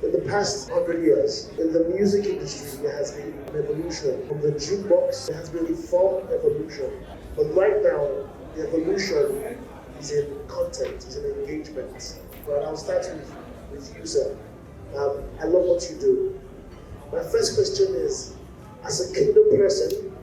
In the past 100 years, in the music industry, there has been an evolution. From the jukebox, there has been a form evolution. But right now, the evolution is in content, is in engagement. But I'll start with you, sir. I love what you do. My first question is, as a kingdom person,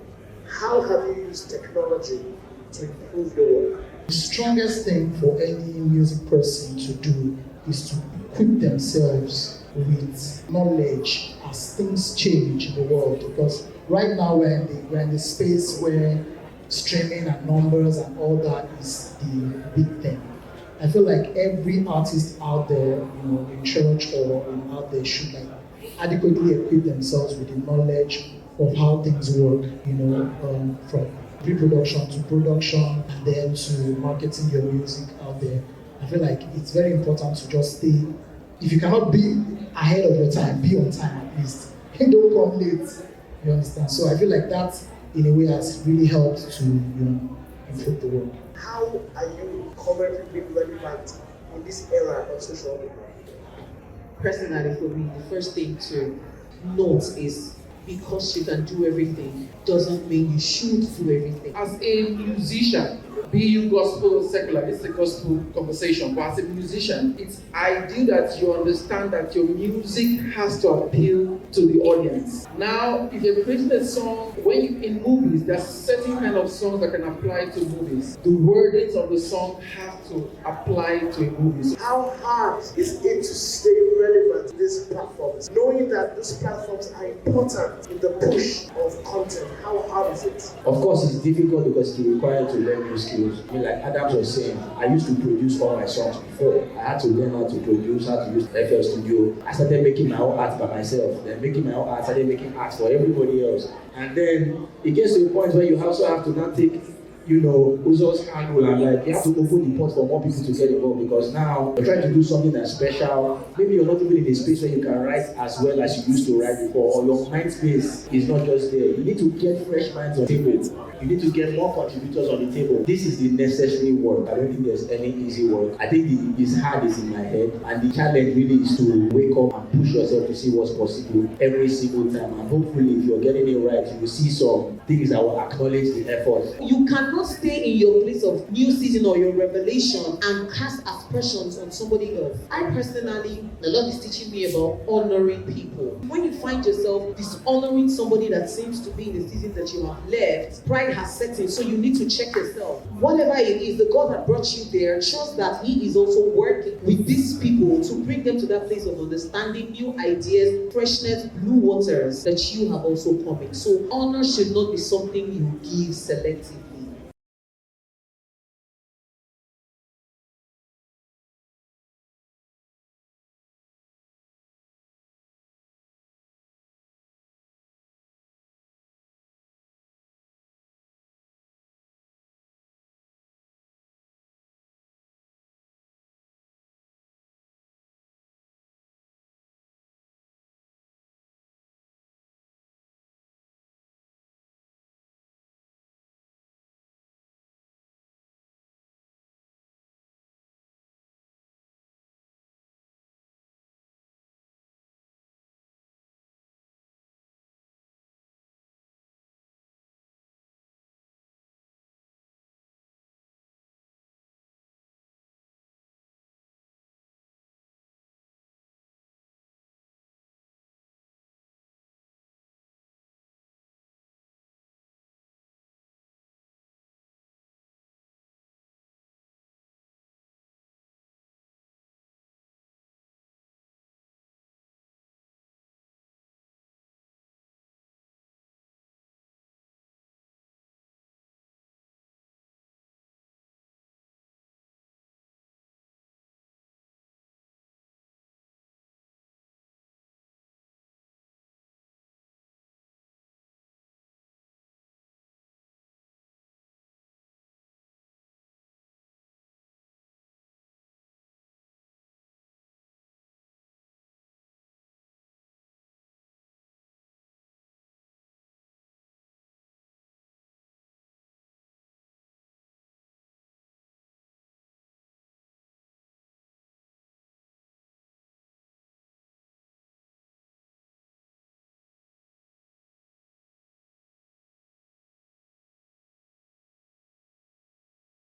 how have you used technology to improve your work? The strongest thing for any music person to do is to equip themselves with knowledge as things change in the world. Because right now we're in the space where streaming and numbers and all that is the big thing. I feel like every artist out there, in church or out there should adequately equip themselves with the knowledge of how things work, from pre-production to production and then to marketing your music out there. I feel like it's very important to just stay. If you cannot be ahead of your time, be on time at least. Don't come late. You understand? So I feel like that, in a way, has really helped to improve the work. How are you currently being relevant in this era of social media? Personally, for me, the first thing to note is because you can do everything doesn't mean you should do everything. As a musician, be you gospel or secular, it's a gospel conversation, but as a musician, it's ideal that you understand that your music has to appeal to the audience. Now, if you're creating a song, in movies, there's certain kind of songs that can apply to movies. The wordings of the song have to apply to a movie. So how hard is it to stay relevant in these platforms? Knowing that these platforms are important in the push of content, how hard is it? Of course, it's difficult because it's required to learn new skills. Like Adams was saying, I used to produce all my songs before. I had to learn how to produce, how to use FL Studio. I started making my own art by myself. Then making my own art, started making art for everybody else. And then it gets to a point where you also have to now take Uzo's angle and you have to open the pot for more people to get involved, because now you're trying to do something that's special. Maybe you're not even in a space where you can write as well as you used to write before, or your mind space is not just there. You need to get fresh minds on the table. You need to get more contributors on the table. This is the necessary work. I don't think there's any easy work. I think the hard is in my head, and the challenge really is to wake up and push yourself to see what's possible every single time. And hopefully, if you're getting it right, you will see some things that will acknowledge the effort. You cannot stay in your place of new season or your revelation and cast aspersions on somebody else. I personally, the Lord is teaching me about honoring people. When you find yourself dishonoring somebody that seems to be in the season that you have left, pride has set in, so you need to check yourself. Whatever it is, the God that brought you there, trust that He is also working with these people to bring them to that place of understanding, new ideas, freshness, blue waters that you have also coming. So honor should not be something you give selectively.